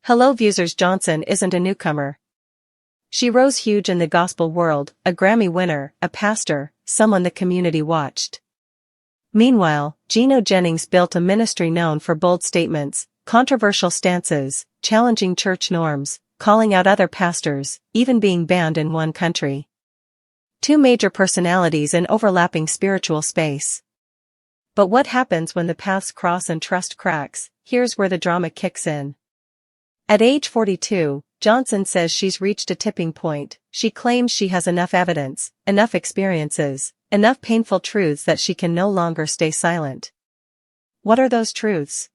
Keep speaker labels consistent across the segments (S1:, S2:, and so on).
S1: Hello viewers, Johnson isn't a newcomer. She rose huge in the gospel world, a Grammy winner, a pastor, someone the community watched. Meanwhile, Gino Jennings built a ministry known for bold statements, controversial stances, challenging church norms, calling out other pastors, even being banned in one country. Two major personalities in overlapping spiritual space. But what happens when the paths cross and trust cracks? Here's where the drama kicks in. At age 42, Johnson says she's reached a tipping point. She claims she has enough evidence, enough experiences, enough painful truths that she can no longer stay silent. What are those truths?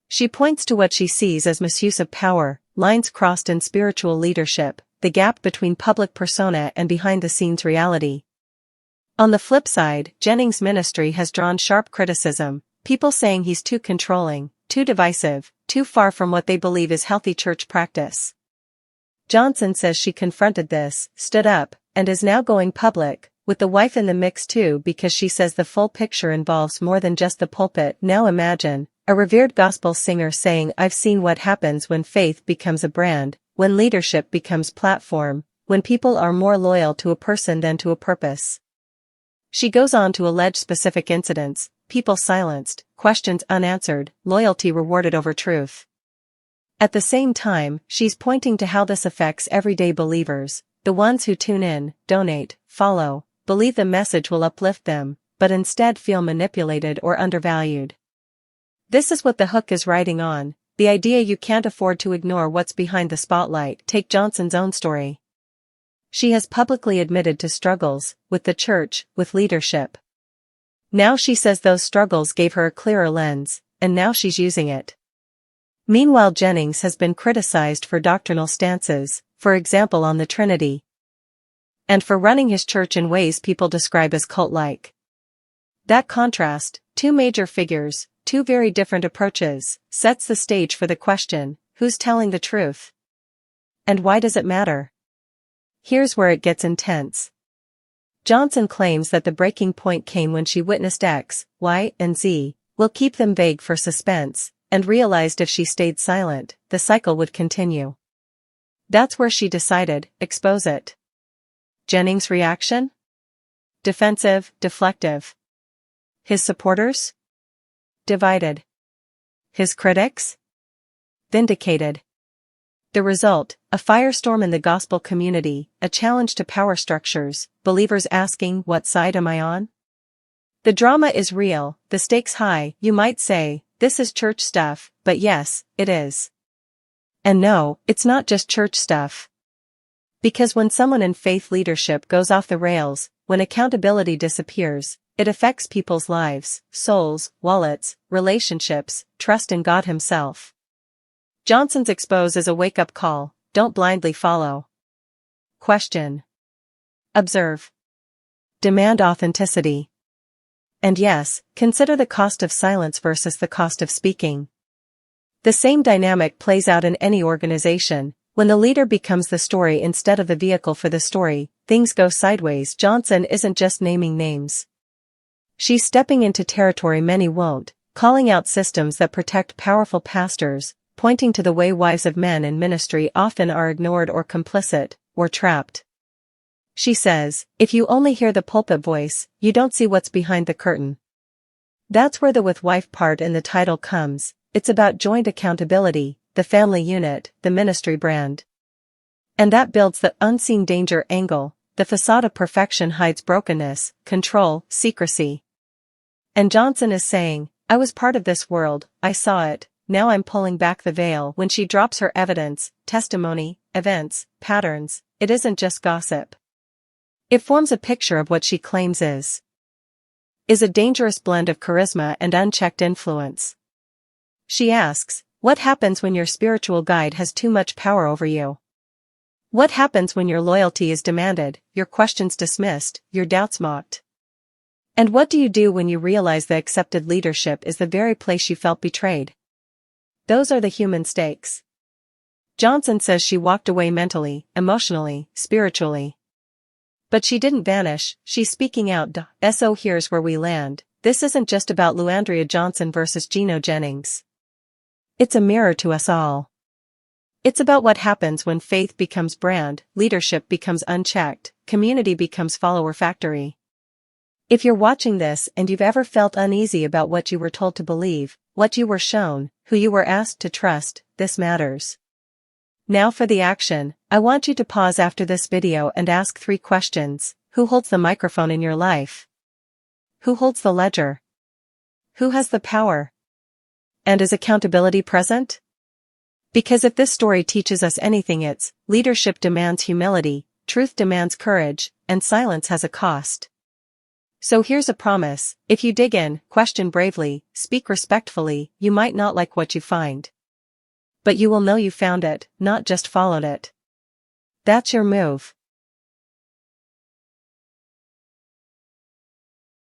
S1: She points to what she sees as misuse of power, lines crossed in spiritual leadership, the gap between public persona and behind-the-scenes reality. On the flip side, Jennings' ministry has drawn sharp criticism, people saying he's too controlling, too divisive, too far from what they believe is healthy church practice. Johnson says she confronted this, stood up, and is now going public, with the wife in the mix too, because she says the full picture involves more than just the pulpit. Now imagine a revered gospel singer saying, "I've seen what happens when faith becomes a brand, when leadership becomes platform, when people are more loyal to a person than to a purpose." She goes on to allege specific incidents, people silenced, questions unanswered, loyalty rewarded over truth. At the same time, she's pointing to how this affects everyday believers, the ones who tune in, donate, follow, believe the message will uplift them, but instead feel manipulated or undervalued. This is what the hook is riding on, the idea you can't afford to ignore what's behind the spotlight. Take Johnson's own story. She has publicly admitted to struggles, with the church, with leadership. Now she says those struggles gave her a clearer lens, and now she's using it. Meanwhile, Jennings has been criticized for doctrinal stances, for example on the Trinity, and for running his church in ways people describe as cult-like. That contrast, two major figures, two very different approaches, sets the stage for the question, who's telling the truth? And why does it matter? Here's where it gets intense. Johnson claims that the breaking point came when she witnessed X, Y, and Z, we'll keep them vague for suspense, and realized if she stayed silent, the cycle would continue. That's where she decided, expose it. Jennings' reaction? Defensive, deflective. His supporters? Divided. His critics? Vindicated. The result, a firestorm in the gospel community, a challenge to power structures, believers asking, what side am I on? The drama is real, the stakes high. You might say, this is church stuff, but yes, it is. And no, it's not just church stuff. Because when someone in faith leadership goes off the rails, when accountability disappears, it affects people's lives, souls, wallets, relationships, trust in God Himself. Johnson's expose is a wake-up call, don't blindly follow. Question. Observe. Demand authenticity. And yes, consider the cost of silence versus the cost of speaking. The same dynamic plays out in any organization. When the leader becomes the story instead of the vehicle for the story, things go sideways. Johnson isn't just naming names. She's stepping into territory many won't, calling out systems that protect powerful pastors, pointing to the way wives of men in ministry often are ignored or complicit, or trapped. She says, if you only hear the pulpit voice, you don't see what's behind the curtain. That's where the with wife part in the title comes. It's about joint accountability, the family unit, the ministry brand. And that builds the unseen danger angle. The facade of perfection hides brokenness, control, secrecy. And Johnson is saying, I was part of this world, I saw it. Now I'm pulling back the veil. When she drops her evidence, testimony, events, patterns, it isn't just gossip. It forms a picture of what she claims is a dangerous blend of charisma and unchecked influence. She asks, what happens when your spiritual guide has too much power over you? What happens when your loyalty is demanded, your questions dismissed, your doubts mocked? And what do you do when you realize the accepted leadership is the very place you felt betrayed? Those are the human stakes. Johnson says she walked away mentally, emotionally, spiritually. But she didn't vanish, she's speaking out. So here's where we land. This isn't just about Andria Johnson versus Gino Jennings. It's a mirror to us all. It's about what happens when faith becomes brand, leadership becomes unchecked, community becomes follower factory. If you're watching this and you've ever felt uneasy about what you were told to believe, what you were shown, who you were asked to trust, this matters. Now for the action. I want you to pause after this video and ask 3 questions. Who holds the microphone in your life? Who holds the ledger? Who has the power? And is accountability present? Because if this story teaches us anything, it's leadership demands humility, truth demands courage, and silence has a cost. So here's a promise: if you dig in, question bravely, speak respectfully, you might not like what you find. But you will know you found it, not just followed it. That's your move.